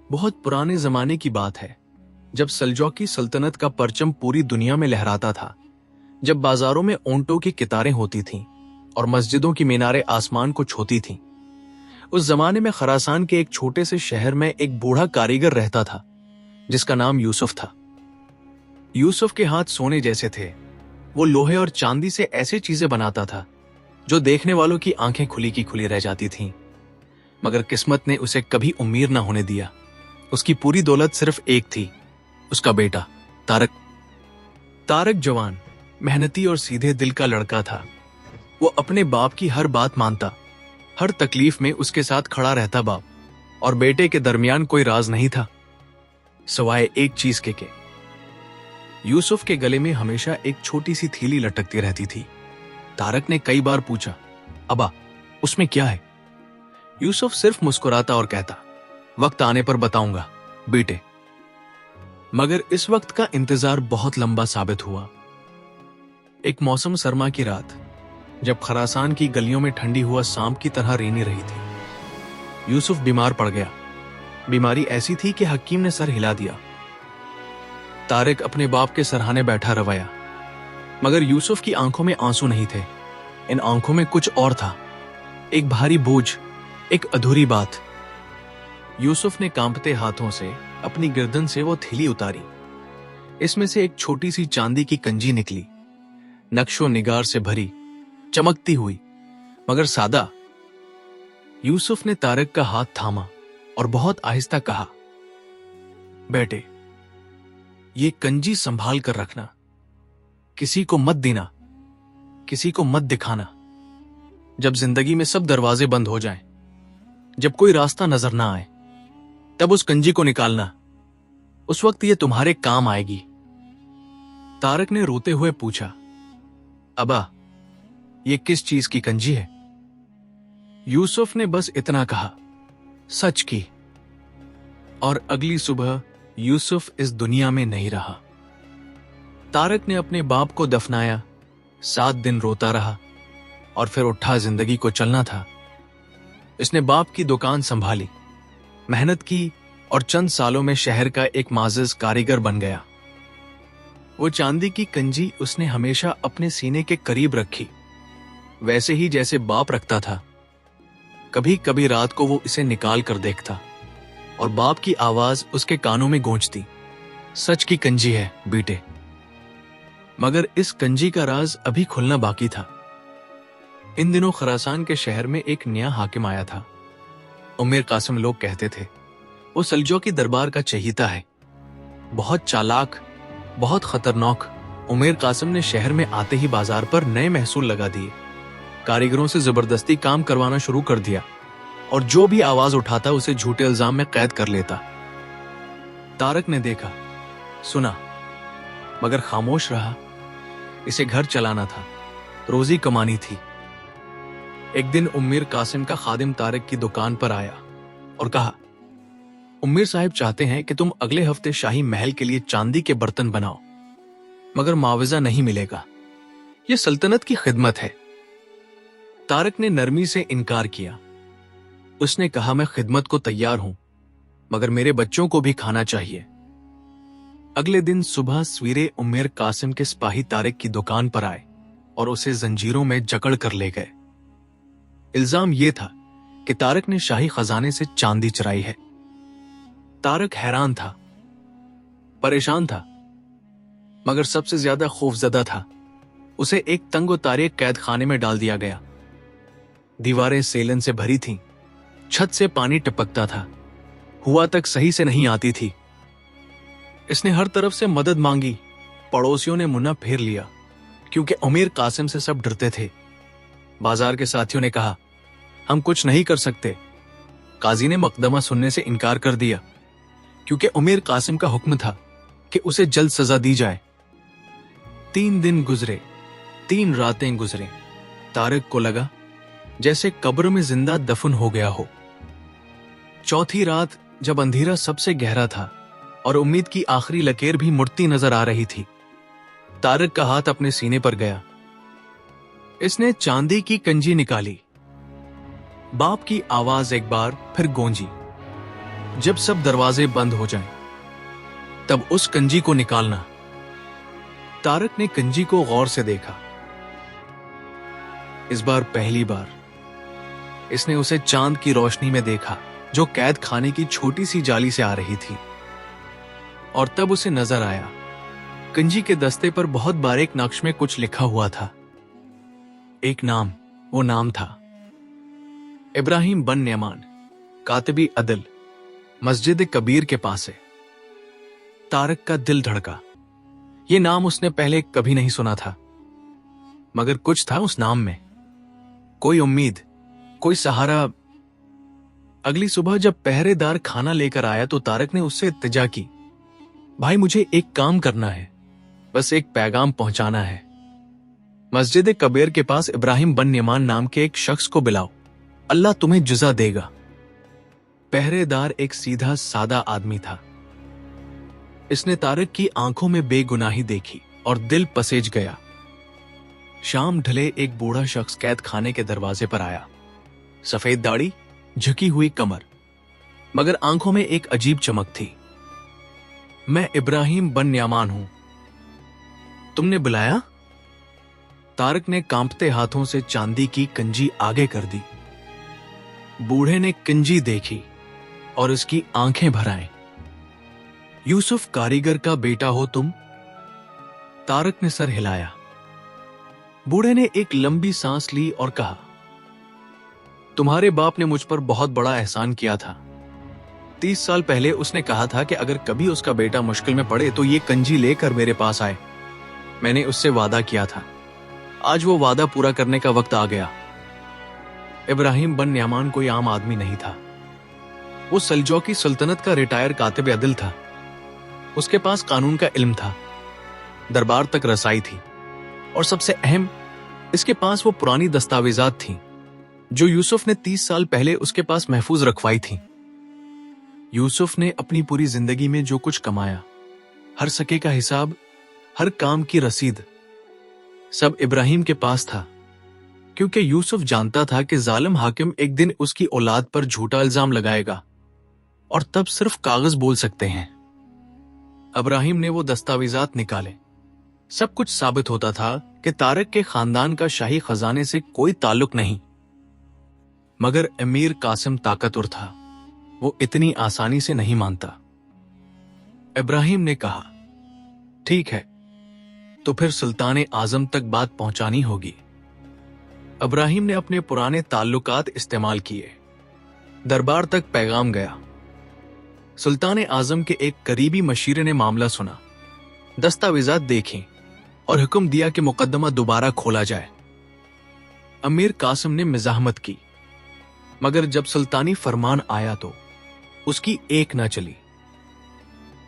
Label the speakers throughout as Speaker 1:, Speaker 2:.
Speaker 1: बहुत पुराने जमाने की बात है, जब सल्जौकी सल्तनत का परचम पूरी दुनिया में लहराता था, जब बाजारों में ऊंटों की कितारें होती थीं और मस्जिदों की मीनारें आसमान को छूती थीं। उस जमाने में खरासान के एक छोटे से शहर में एक बूढ़ा कारीगर रहता था, जिसका नाम यूसुफ था। यूसुफ के हाथ सोने जैसे थे। वो लोहे और चांदी से ऐसे चीजें बनाता था जो देखने वालों की आंखें खुली की खुली रह जाती थीं। मगर किस्मत ने उसे कभी उम्मीद न होने दिया। उसकी पूरी दौलत सिर्फ एक थी, उसका बेटा तारक। तारक जवान, मेहनती और सीधे दिल का लड़का था। वो अपने बाप की हर बात मानता, हर तकलीफ में उसके साथ खड़ा रहता। बाप और बेटे के दरमियान कोई राज नहीं था, सिवाय एक चीज के। यूसुफ के गले में हमेशा एक छोटी सी थैली लटकती रहती थी। तारक ने कई बार पूछा, अबा उसमें क्या है? यूसुफ सिर्फ मुस्कुराता और कहता, वक्त आने पर बताऊंगा बेटे। मगर इस वक्त का इंतजार बहुत लंबा साबित हुआ। एक मौसम सरमा की रात, जब खरासान की गलियों में ठंडी हुआ सांप की तरह रेंगी रही थी, यूसुफ बीमार पड़ गया। बीमारी ऐसी थी कि हकीम ने सर हिला दिया। तारक अपने बाप के सरहाने बैठा रवाया, मगर यूसुफ की आंखों में आंसू नहीं थे। इन आंखों में कुछ और था, एक भारी बोझ, एक अधूरी बात। यूसुफ ने कांपते हाथों से अपनी गर्दन से वो थैली उतारी। इसमें से एक छोटी सी चांदी की कंजी निकली, नक्शो निगार से भरी, चमकती हुई, मगर सादा। यूसुफ ने तारक का हाथ थामा और बहुत आहिस्ता कहा, बेटे, ये कंजी संभाल कर रखना, किसी को मत देना, किसी को मत दिखाना। जब जिंदगी में सब दरवाजे बंद हो जाएं, जब कोई रास्ता नजर ना आए, तब उस कंजी को निकालना। उस वक्त ये तुम्हारे काम आएगी। तारक ने रोते हुए पूछा, अबा ये किस चीज की कंजी है? यूसुफ ने बस इतना कहा, सच की। और अगली सुबह यूसुफ इस दुनिया में नहीं रहा। तारक ने अपने बाप को दफनाया, 7 दिन रोता रहा और फिर उठा। जिंदगी को चलना था। इसने बाप की दुकान संभाली, मेहनत की और चंद सालों में शहर का एक माजिज कारीगर बन गया। वो चांदी की कंजी उसने हमेशा अपने सीने के करीब रखी, वैसे ही जैसे बाप रखता था। कभी कभी रात को वो इसे निकाल कर देखता और बाप की आवाज उसके कानों में गूंजती, सच की कंजी है बेटे। मगर इस कंजी का राज अभी खुलना बाकी था। इन दिनों खरासान के शहर में एक नया हाकिम आया था। उमर कासिम लोग कहते थे, वो सल्जौकी दरबार का चहीता है। बहुत चालाक, बहुत खतरनाक। उमर कासिम ने शहर में आते ही बाजार पर नए महसूल लगा दिए, कारीगरों से जबरदस्ती काम करवाना शुरू कर दिया और जो भी आवाज उठाता उसे झूठे इल्जाम में कैद कर लेता। तारक ने देखा, सुना, मगर खामोश रहा। इसे घर चलाना था, रोजी कमानी थी। एक दिन उम्मीर कासिम का खादिम तारक की दुकान पर आया और कहा, उम्मीर साहब चाहते हैं कि तुम अगले हफ्ते शाही महल के लिए चांदी के बर्तन बनाओ, मगर मुआवजा नहीं मिलेगा। यह सल्तनत की खिदमत है। तारक ने नरमी से इनकार किया। उसने कहा, मैं खिदमत को तैयार हूं, मगर मेरे बच्चों को भी खाना चाहिए। अगले दिन सुबह सवेरे उम्मीर कासिम के सिपाही तारक की दुकान पर आए और उसे जंजीरों में जकड़ कर ले गए। इल्जाम यह था कि तारक ने शाही खजाने से चांदी चुराई है। तारक हैरान था, परेशान था, मगर सबसे ज्यादा खौफजदा था। उसे एक तंगोतारे कैद खाने में डाल दिया गया। दीवारें सेलन से भरी थीं, छत से पानी टपकता था, हुआ तक सही से नहीं आती थी। इसने हर तरफ से मदद मांगी। पड़ोसियों ने मुन्ना फेर लिया, क्योंकि उमर कासिम से सब डरते थे। बाजार के साथियों ने कहा, हम कुछ नहीं कर सकते। काजी ने मुकदमा सुनने से इनकार कर दिया, क्योंकि उमर कासिम का हुक्म था कि उसे जल्द सजा दी जाए। 3 दिन गुजरे, 3 रातें गुजरे। तारक को लगा जैसे कब्र में जिंदा दफन हो गया हो। चौथी रात, जब अंधेरा सबसे गहरा था और उम्मीद की आखिरी लकीर भी मुड़ती नजर आ रही थी, तारक का हाथ अपने सीने पर गया। इसने चांदी की कंजी निकाली। बाप की आवाज एक बार फिर गूंजी, जब सब दरवाजे बंद हो जाएं, तब उस कंजी को निकालना। तारक ने कंजी को गौर से देखा। इस बार पहली बार इसने उसे चांद की रोशनी में देखा, जो कैद खाने की छोटी सी जाली से आ रही थी। और तब उसे नजर आया, कंजी के दस्ते पर बहुत बारीक नक्श में कुछ लिखा हुआ था। एक नाम, वो नाम था इब्राहिम बन न्यामान, कातिबी अदल, मस्जिद कबीर के पास है। तारक का दिल धड़का। ये नाम उसने पहले कभी नहीं सुना था, मगर कुछ था उस नाम में, कोई उम्मीद, कोई सहारा। अगली सुबह जब पहरेदार खाना लेकर आया तो तारक ने उससे इल्तिजा की, भाई मुझे एक काम करना है, बस एक पैगाम पहुंचाना है। मस्जिद कबीर के पास इब्राहिम बन न्यामान नाम के एक शख्स को बुलाओ, अल्लाह तुम्हें जुज़ा देगा। पहरेदार एक सीधा सादा आदमी था। इसने तारक की आंखों में बेगुनाही देखी और दिल पसेज गया। शाम ढले एक बूढ़ा शख्स कैद खाने के दरवाजे पर आया। सफेद दाढ़ी, झुकी हुई कमर, मगर आंखों में एक अजीब चमक थी। मैं इब्राहिम बन न्यामान हूं, तुमने बुलाया? तारक ने कांपते हाथों से चांदी की कंजी आगे कर दी। बूढ़े ने कंजी देखी और उसकी आंखें भर आईं। यूसुफ कारीगर का बेटा हो तुम? तारक ने सर हिलाया। बूढ़े ने एक लंबी सांस ली और कहा, तुम्हारे बाप ने मुझ पर बहुत बड़ा एहसान किया था। 30 साल पहले उसने कहा था कि अगर कभी उसका बेटा मुश्किल में पड़े तो ये कंजी लेकर मेरे पास आए। मैंने उससे वादा किया था, आज वो वादा पूरा करने का वक्त आ गया। इब्राहिम बन न्यामान कोई आम आदमी नहीं था। वो सल्जौकी सल्तनत का रिटायर कातिब अदल था। उसके पास कानून का इल्म था, दरबार तक रसाई थी, और सबसे अहम, इसके पास वो पुरानी दस्तावेजात थीं जो यूसुफ ने 30 साल पहले उसके पास महफूज रखवाई थीं। यूसुफ ने अपनी पूरी जिंदगी में जो कुछ कमाया, हर सके का हिसाब, हर काम की रसीद, सब इब्राहिम के पास था, क्योंकि यूसुफ जानता था कि जालिम हाकिम एक दिन उसकी औलाद पर झूठा इल्जाम लगाएगा और तब सिर्फ कागज बोल सकते हैं। इब्राहिम ने वो दस्तावेजात निकाले। सब कुछ साबित होता था कि तारक के खानदान का शाही खजाने से कोई ताल्लुक नहीं, मगर अमीर कासिम ताकतवर था, वो इतनी आसानी से नहीं मानता। इब्राहिम ने कहा, ठीक है, तो फिर सुल्तान आजम तक बात पहुंचानी होगी। इब्राहिम ने अपने पुराने ताल्लुकात इस्तेमाल किए। दरबार तक पैगाम गया। सुल्तान आजम के एक करीबी मशीरे ने मामला सुना, दस्तावेजात देखें और हुक्म दिया कि मुकदमा दोबारा खोला जाए। अमीर कासिम ने मिजाहमत की, मगर जब सुल्तानी फरमान आया तो उसकी एक ना चली।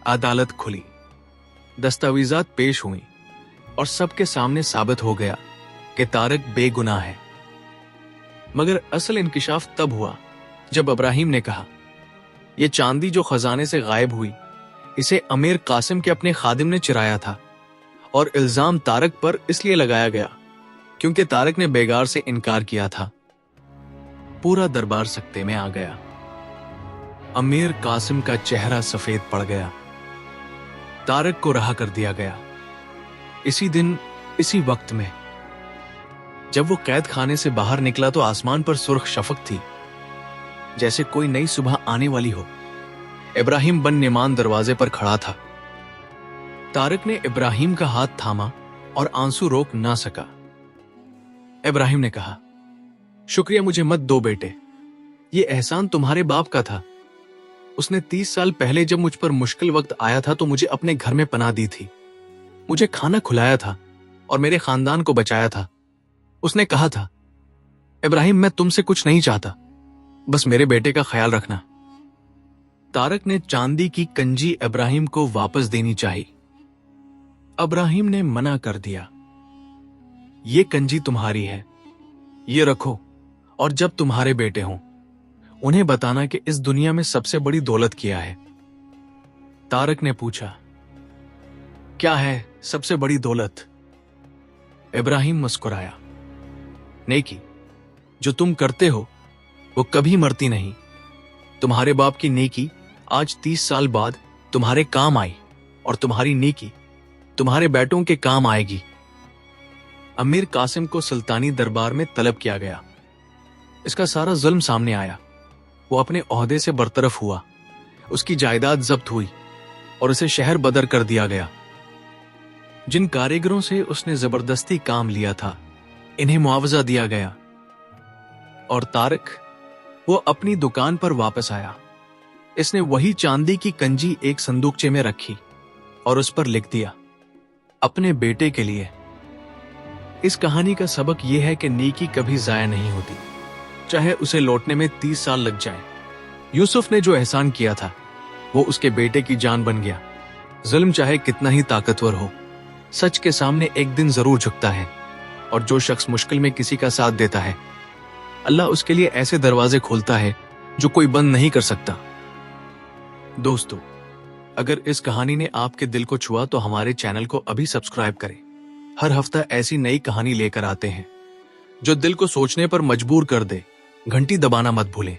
Speaker 1: अदालत खुली, दस्तावेजात पेश हुई और सबके सामने साबित हो गया कि तारक बेगुनाह है। मगर असल इंकिशाफ तब हुआ जब इब्राहिम ने कहा, यह चांदी जो खजाने से गायब हुई, इसे अमीर कासिम के अपने खादिम ने चुराया था, और इल्जाम तारक पर इसलिए लगाया गया क्योंकि तारक ने बेगार से इनकार किया था। पूरा दरबार सकते में आ गया। अमीर कासिम का चेहरा सफेद पड़ गया। तारक को रहा कर दिया गया। इसी दिन, इसी वक्त में जब वो कैद खाने से बाहर निकला तो आसमान पर सुर्ख शफक थी, जैसे कोई नई सुबह आने वाली हो। इब्राहिम बन न्यामान दरवाजे पर खड़ा था। तारक ने इब्राहिम का हाथ थामा और आंसू रोक ना सका। इब्राहिम ने कहा, शुक्रिया, मुझे मत दो बेटे, ये एहसान तुम्हारे बाप का था। उसने 30 साल पहले जब मुझ पर मुश्किल वक्त आया था तो मुझे अपने घर में पनाह दी थी, मुझे खाना खिलाया था और मेरे खानदान को बचाया था। उसने कहा था, इब्राहिम, मैं तुमसे कुछ नहीं चाहता, बस मेरे बेटे का ख्याल रखना। तारक ने चांदी की कंजी इब्राहिम को वापस देनी चाहिए। इब्राहिम ने मना कर दिया। ये कंजी तुम्हारी है, ये रखो, और जब तुम्हारे बेटे हों उन्हें बताना कि इस दुनिया में सबसे बड़ी दौलत क्या है। तारक ने पूछा, क्या है सबसे बड़ी दौलत? इब्राहिम मुस्कुराया, नेकी, जो तुम करते हो वो कभी मरती नहीं। तुम्हारे बाप की नेकी आज 30 साल बाद तुम्हारे काम आई और तुम्हारी नेकी तुम्हारे बेटों के काम आएगी। अमीर कासिम को सुल्तानी दरबार में तलब किया गया। इसका सारा जुल्म सामने आया। वो अपने ओहदे से बरतरफ हुआ, उसकी जायदाद जब्त हुई और उसे शहर बदर कर दिया गया। जिन कारीगरों से उसने जबरदस्ती काम लिया था, इन्हें मुआवजा दिया गया। और तारिक, वो अपनी दुकान पर वापस आया। इसने वही चांदी की कंजी एक संदूकचे में रखी और उस पर लिख दिया, अपने बेटे के लिए। इस कहानी का सबक यह है कि नेकी कभी जाया नहीं होती, चाहे उसे लौटने में 30 साल लग जाए। यूसुफ ने जो एहसान किया था वो उसके बेटे की जान बन गया। जुल्म चाहे कितना ही ताकतवर हो, सच के सामने एक दिन जरूर झुकता है। और जो शख्स मुश्किल में किसी का साथ देता है, अल्लाह उसके लिए ऐसे दरवाजे खोलता है जो कोई बंद नहीं कर सकता। दोस्तों, अगर इस कहानी ने आपके दिल को छुआ तो हमारे चैनल को अभी सब्सक्राइब करें। हर हफ्ता ऐसी नई कहानी लेकर आते हैं जो दिल को सोचने पर मजबूर कर दे। घंटी दबाना मत भूलें।